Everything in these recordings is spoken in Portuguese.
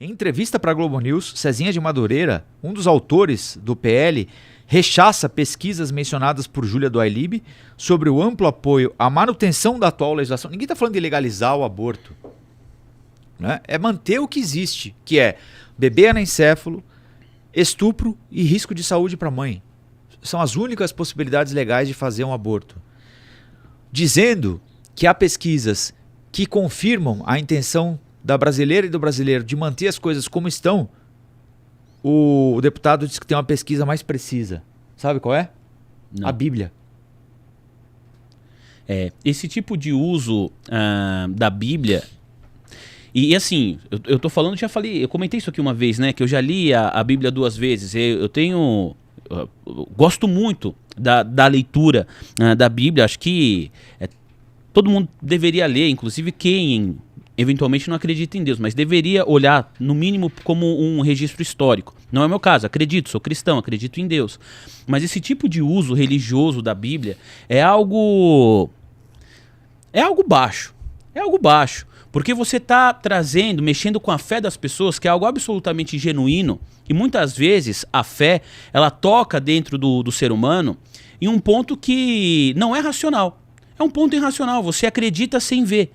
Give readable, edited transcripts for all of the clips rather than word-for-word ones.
Em entrevista para a Globo News, Cezinha de Madureira, um dos autores do PL, rechaça pesquisas mencionadas por Júlia do Ailib sobre o amplo apoio à manutenção da atual legislação. Ninguém está falando de legalizar o aborto, né? É manter o que existe, que é bebê anencéfalo, estupro e risco de saúde para a mãe. São as únicas possibilidades legais de fazer um aborto. Dizendo que há pesquisas que confirmam a intenção da brasileira e do brasileiro de manter as coisas como estão, o deputado disse que tem uma pesquisa mais precisa. Sabe qual é? Não. A Bíblia. Esse tipo de uso da Bíblia... E assim, eu tô falando, eu comentei isso aqui uma vez, né? Que eu já li a Bíblia 2 vezes. Eu gosto muito da leitura da Bíblia. Acho que todo mundo deveria ler, inclusive quem eventualmente não acredita em Deus, mas deveria olhar, no mínimo, como um registro histórico. Não é o meu caso, acredito, sou cristão, acredito em Deus. Mas esse tipo de uso religioso da Bíblia é algo baixo. É algo baixo. Porque você está trazendo, mexendo com a fé das pessoas, que é algo absolutamente genuíno, e muitas vezes a fé, ela toca dentro do ser humano em um ponto que não é racional. É um ponto irracional, você acredita sem ver.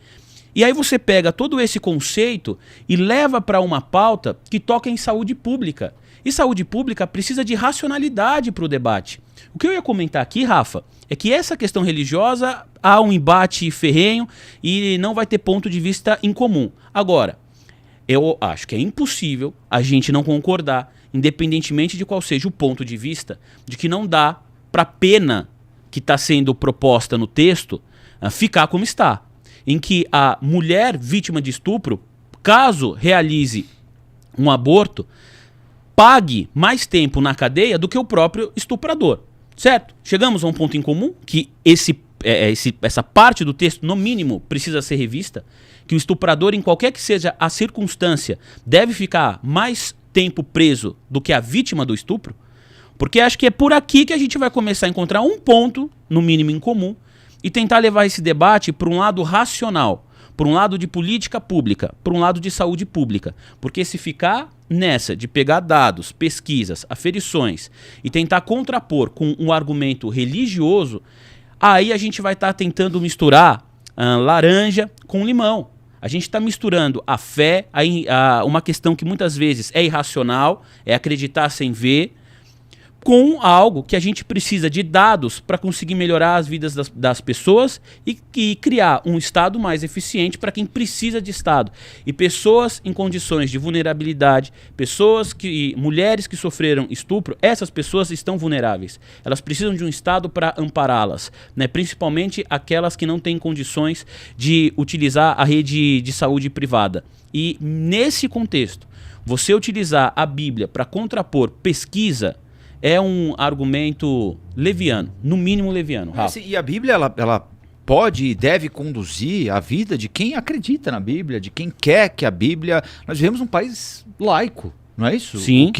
E aí você pega todo esse conceito e leva para uma pauta que toca em saúde pública. E saúde pública precisa de racionalidade para o debate. O que eu ia comentar aqui, Rafa, é que essa questão religiosa há um embate ferrenho e não vai ter ponto de vista em comum. Agora, eu acho que é impossível a gente não concordar, independentemente de qual seja o ponto de vista, de que não dá para a pena que está sendo proposta no texto ficar como está. Em que a mulher vítima de estupro, caso realize um aborto, pague mais tempo na cadeia do que o próprio estuprador. Certo? Chegamos a um ponto em comum, que essa parte do texto, no mínimo, precisa ser revista, que o estuprador, em qualquer que seja a circunstância, deve ficar mais tempo preso do que a vítima do estupro, porque acho que é por aqui que a gente vai começar a encontrar um ponto, no mínimo em comum, e tentar levar esse debate para um lado racional, para um lado de política pública, para um lado de saúde pública. Porque se ficar nessa de pegar dados, pesquisas, aferições e tentar contrapor com um argumento religioso, aí a gente vai estar tentando misturar laranja com limão. A gente está misturando a fé, uma questão que muitas vezes é irracional, é acreditar sem ver, com algo que a gente precisa de dados para conseguir melhorar as vidas das pessoas e criar um Estado mais eficiente para quem precisa de Estado. E pessoas em condições de vulnerabilidade, mulheres que sofreram estupro, essas pessoas estão vulneráveis. Elas precisam de um Estado para ampará-las, né? Principalmente aquelas que não têm condições de utilizar a rede de saúde privada. E nesse contexto, você utilizar a Bíblia para contrapor pesquisa é um argumento leviano, no mínimo leviano, Rafa. E a Bíblia, ela pode e deve conduzir a vida de quem acredita na Bíblia, de quem quer que a Bíblia... Nós vivemos um país laico, não é isso? Sim.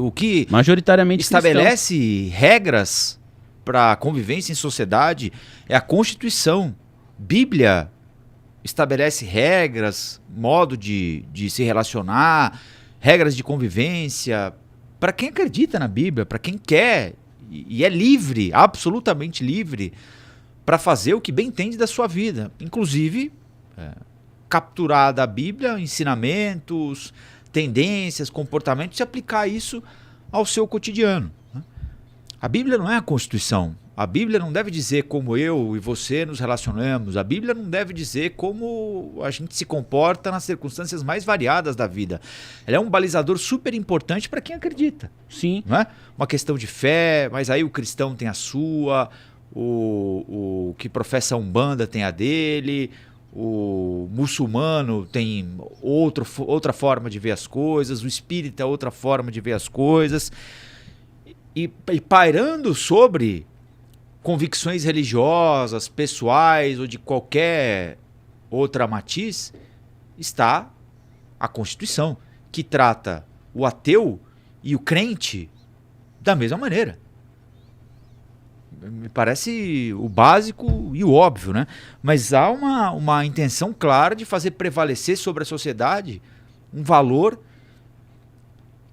O que majoritariamente estabelece cristão. Regras para a convivência em sociedade é a Constituição. Bíblia estabelece regras, modo de se relacionar, regras de convivência... Para quem acredita na Bíblia, para quem quer e é livre, absolutamente livre, para fazer o que bem entende da sua vida. Inclusive, capturar da Bíblia ensinamentos, tendências, comportamentos e aplicar isso ao seu cotidiano. A Bíblia não é a Constituição. A Bíblia não deve dizer como eu e você nos relacionamos. A Bíblia não deve dizer como a gente se comporta nas circunstâncias mais variadas da vida. Ela é um balizador super importante para quem acredita. Sim. Não é? Uma questão de fé, mas aí o cristão tem a sua, o que professa a Umbanda tem a dele, o muçulmano tem outra forma de ver as coisas, o espírita outra forma de ver as coisas. E pairando sobre convicções religiosas, pessoais ou de qualquer outra matiz, está a Constituição, que trata o ateu e o crente da mesma maneira. Me parece o básico e o óbvio, né? Mas há uma intenção clara de fazer prevalecer sobre a sociedade um valor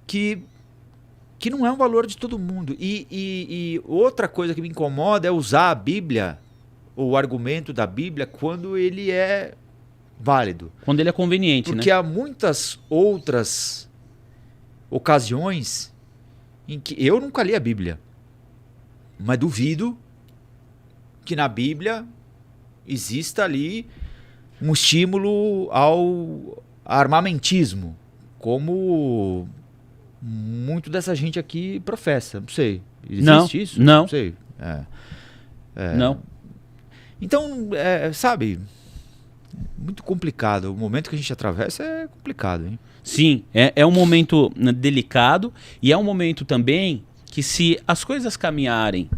que não é um valor de todo mundo. E outra coisa que me incomoda é usar a Bíblia, ou o argumento da Bíblia, quando ele é válido. Quando ele é conveniente, Porque há muitas outras ocasiões em que eu nunca li a Bíblia, mas duvido que na Bíblia exista ali um estímulo ao armamentismo, como muito dessa gente aqui professa. Não sei. Existe isso? Não. Sei. Não. Então, sabe, muito complicado. O momento que a gente atravessa é complicado, hein? Sim, é um momento delicado e é um momento também que, se as coisas caminharem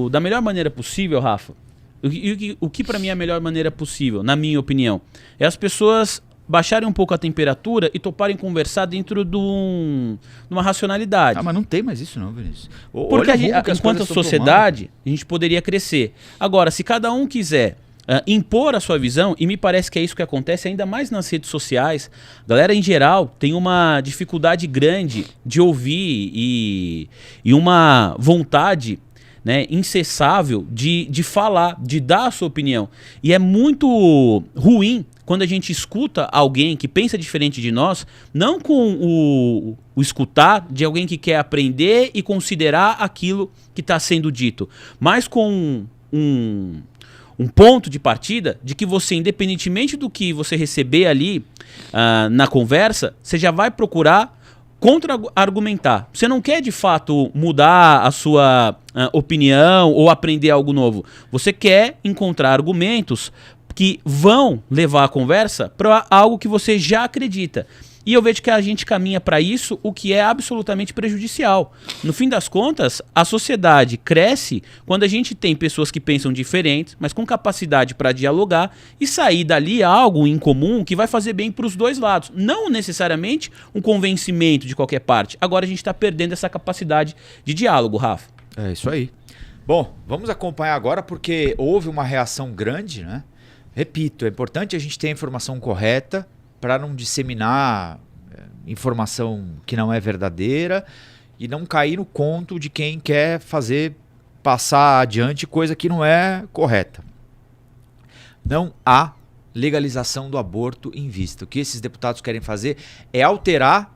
da melhor maneira possível, Rafa, o que para mim é a melhor maneira possível, na minha opinião, é as pessoas baixarem um pouco a temperatura e toparem conversar dentro de uma racionalidade. Ah, mas não tem mais isso não, Vinícius. Porque enquanto sociedade, a gente poderia crescer. Agora, se cada um quiser impor a sua visão, e me parece que é isso que acontece ainda mais nas redes sociais, a galera em geral tem uma dificuldade grande de ouvir e uma vontade, né, incessável de falar, de dar a sua opinião. E é muito ruim quando a gente escuta alguém que pensa diferente de nós, não com o escutar de alguém que quer aprender e considerar aquilo que está sendo dito, mas com um ponto de partida de que você, independentemente do que você receber ali na conversa, você já vai procurar contra-argumentar. Você não quer, de fato, mudar a sua opinião ou aprender algo novo. Você quer encontrar argumentos que vão levar a conversa para algo que você já acredita. E eu vejo que a gente caminha para isso, o que é absolutamente prejudicial. No fim das contas, a sociedade cresce quando a gente tem pessoas que pensam diferentes, mas com capacidade para dialogar e sair dali algo em comum que vai fazer bem para os dois lados. Não necessariamente um convencimento de qualquer parte. Agora a gente está perdendo essa capacidade de diálogo, Rafa. É isso aí. Bom, vamos acompanhar agora porque houve uma reação grande, né? Repito, é importante a gente ter a informação correta para não disseminar informação que não é verdadeira e não cair no conto de quem quer passar adiante coisa que não é correta. Não há legalização do aborto em vista. O que esses deputados querem fazer é alterar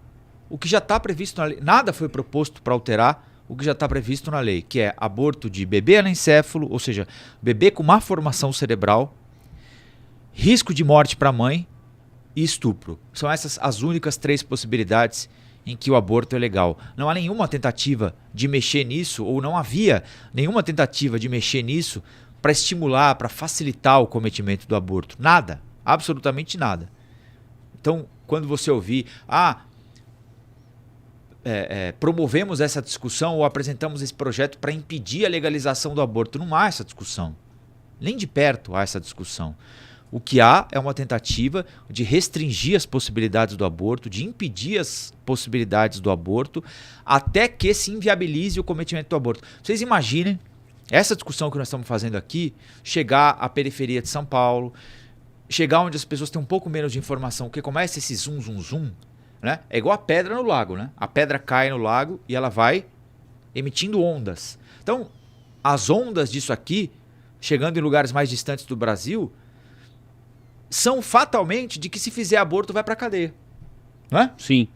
o que já está previsto na lei. Nada foi proposto para alterar o que já está previsto na lei, que é aborto de bebê anencéfalo, ou seja, bebê com má formação cerebral, risco de morte para a mãe e estupro. São essas as únicas 3 possibilidades em que o aborto é legal. Não há nenhuma tentativa de mexer nisso, ou não havia nenhuma tentativa de mexer nisso para estimular, para facilitar o cometimento do aborto. Nada. Absolutamente nada. Então, quando você ouvir, promovemos essa discussão ou apresentamos esse projeto para impedir a legalização do aborto, não há essa discussão. Nem de perto há essa discussão. O que há é uma tentativa de restringir as possibilidades do aborto, de impedir as possibilidades do aborto, até que se inviabilize o cometimento do aborto. Vocês imaginem essa discussão que nós estamos fazendo aqui, chegar à periferia de São Paulo, chegar onde as pessoas têm um pouco menos de informação, porque começa esse zoom, zoom, zoom, né? É igual a pedra no lago, né? A pedra cai no lago e ela vai emitindo ondas. Então, as ondas disso aqui, chegando em lugares mais distantes do Brasil, são fatalmente de que se fizer aborto vai para cadeia, não é? Sim.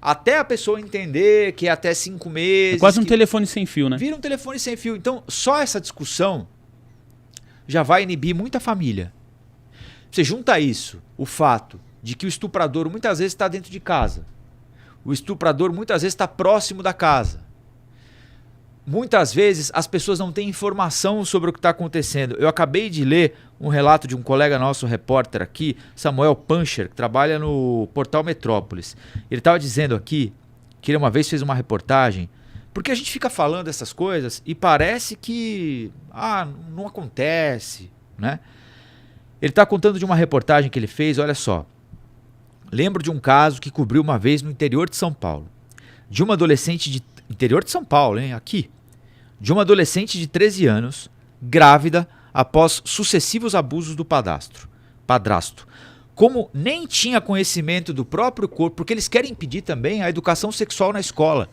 Até a pessoa entender que é até 5 meses... É quase um telefone sem fio, né? Vira um telefone sem fio. Então, só essa discussão já vai inibir muita família. Você junta isso, o fato de que o estuprador muitas vezes está dentro de casa. O estuprador muitas vezes está próximo da casa. Muitas vezes as pessoas não têm informação sobre o que está acontecendo. Eu acabei de ler um relato de um colega nosso, repórter aqui, Samuel Pancher, que trabalha no portal Metrópolis. Ele estava dizendo aqui que ele uma vez fez uma reportagem, porque a gente fica falando essas coisas e parece que não acontece, né? Ele está contando de uma reportagem que ele fez, olha só. Lembro de um caso que cobriu uma vez no interior de São Paulo. De uma adolescente de... Interior de São Paulo, hein? Aqui. De uma adolescente de 13 anos, grávida, após sucessivos abusos do padrasto. como nem tinha conhecimento do próprio corpo, porque eles querem impedir também a educação sexual na escola,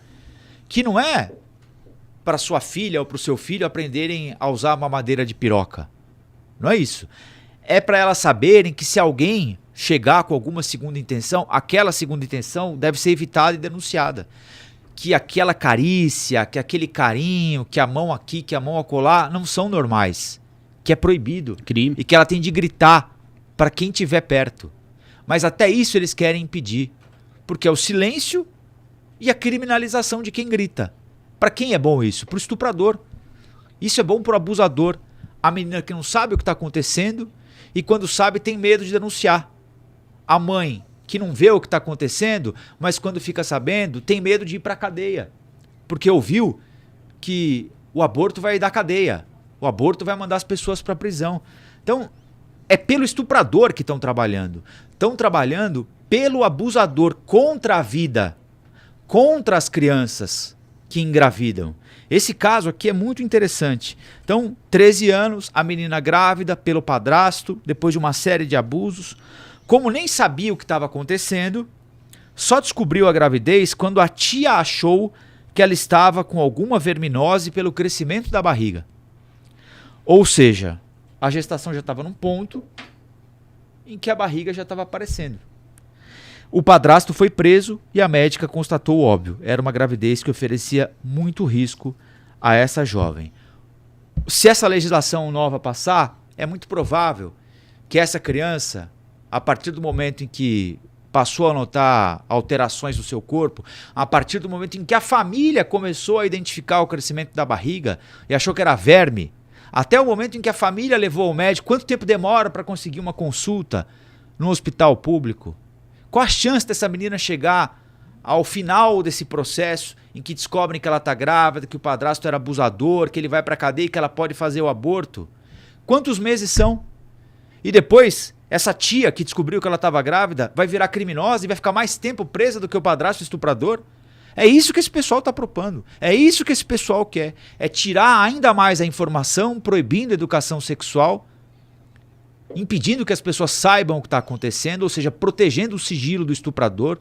que não é para sua filha ou para o seu filho aprenderem a usar uma mamadeira de piroca. Não é isso. É para elas saberem que se alguém chegar com alguma segunda intenção, aquela segunda intenção deve ser evitada e denunciada. Que aquela carícia, que aquele carinho, que a mão aqui, que a mão acolá, não são normais. Que é proibido. Crime. E que ela tem de gritar para quem estiver perto. Mas até isso eles querem impedir. Porque é o silêncio e a criminalização de quem grita. Para quem é bom isso? Para o estuprador. Isso é bom para o abusador. A menina que não sabe o que está acontecendo e quando sabe tem medo de denunciar. A mãe que não vê o que está acontecendo, mas quando fica sabendo tem medo de ir para a cadeia. Porque ouviu que o aborto vai dar cadeia. O aborto vai mandar as pessoas para a prisão. Então, é pelo estuprador que estão trabalhando. Estão trabalhando pelo abusador contra a vida, contra as crianças que engravidam. Esse caso aqui é muito interessante. Então, 13 anos, a menina grávida pelo padrasto, depois de uma série de abusos. Como nem sabia o que estava acontecendo, só descobriu a gravidez quando a tia achou que ela estava com alguma verminose pelo crescimento da barriga. Ou seja, a gestação já estava num ponto em que a barriga já estava aparecendo. O padrasto foi preso e a médica constatou o óbvio. Era uma gravidez que oferecia muito risco a essa jovem. Se essa legislação nova passar, é muito provável que essa criança, a partir do momento em que passou a notar alterações no seu corpo, a partir do momento em que a família começou a identificar o crescimento da barriga e achou que era verme, até o momento em que a família levou ao médico, quanto tempo demora para conseguir uma consulta no hospital público? Qual a chance dessa menina chegar ao final desse processo em que descobrem que ela está grávida, que o padrasto era abusador, que ele vai para a cadeia e que ela pode fazer o aborto? Quantos meses são? E depois, essa tia que descobriu que ela estava grávida vai virar criminosa e vai ficar mais tempo presa do que o padrasto estuprador? É isso que esse pessoal está propondo. É isso que esse pessoal quer. É tirar ainda mais a informação, proibindo a educação sexual, impedindo que as pessoas saibam o que está acontecendo, ou seja, protegendo o sigilo do estuprador,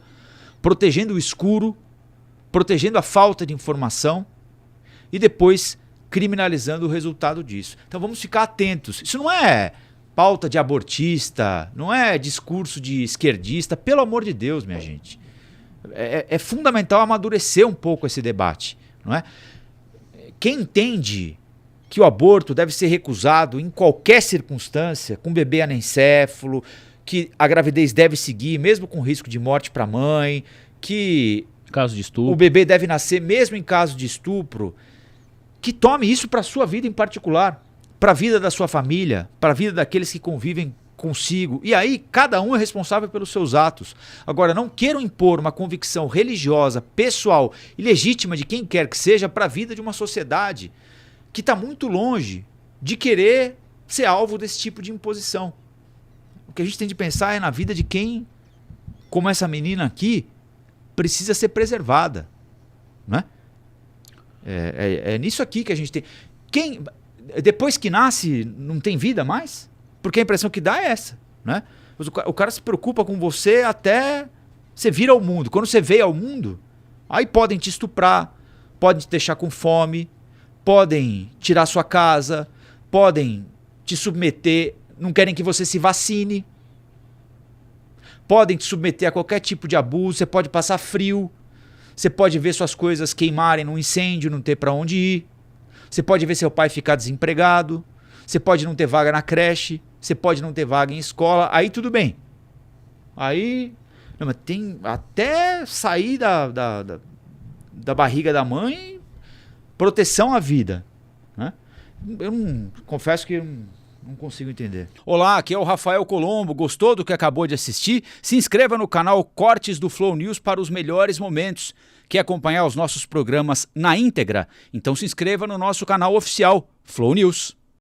protegendo o escuro, protegendo a falta de informação e depois criminalizando o resultado disso. Então vamos ficar atentos. Isso não é pauta de abortista, não é discurso de esquerdista, pelo amor de Deus, minha gente. É fundamental amadurecer um pouco esse debate, não é? Quem entende que o aborto deve ser recusado em qualquer circunstância, com bebê anencéfalo, que a gravidez deve seguir, mesmo com risco de morte para a mãe, que caso de estupro, o bebê deve nascer mesmo em caso de estupro, que tome isso para a sua vida em particular, para a vida da sua família, para a vida daqueles que convivem consigo. E aí, cada um é responsável pelos seus atos. Agora, não queiram impor uma convicção religiosa, pessoal e legítima de quem quer que seja para a vida de uma sociedade que está muito longe de querer ser alvo desse tipo de imposição. O que a gente tem de pensar é na vida de quem, como essa menina aqui, precisa ser preservada. Né? É nisso aqui que a gente tem. Quem, depois que nasce, não tem vida mais? Porque a impressão que dá é essa. Né? O cara se preocupa com você até você vir ao mundo. Quando você veio ao mundo, aí podem te estuprar, podem te deixar com fome, podem tirar sua casa, podem te submeter, não querem que você se vacine, podem te submeter a qualquer tipo de abuso, você pode passar frio, você pode ver suas coisas queimarem num incêndio, não ter para onde ir, você pode ver seu pai ficar desempregado, você pode não ter vaga na creche, você pode não ter vaga em escola, aí tudo bem. Aí, não, mas tem até sair da barriga da mãe, proteção à vida. Né? Eu confesso que não consigo entender. Olá, aqui é o Rafael Colombo. Gostou do que acabou de assistir? Se inscreva no canal Cortes do Flow News para os melhores momentos. Quer acompanhar os nossos programas na íntegra? Então se inscreva no nosso canal oficial Flow News.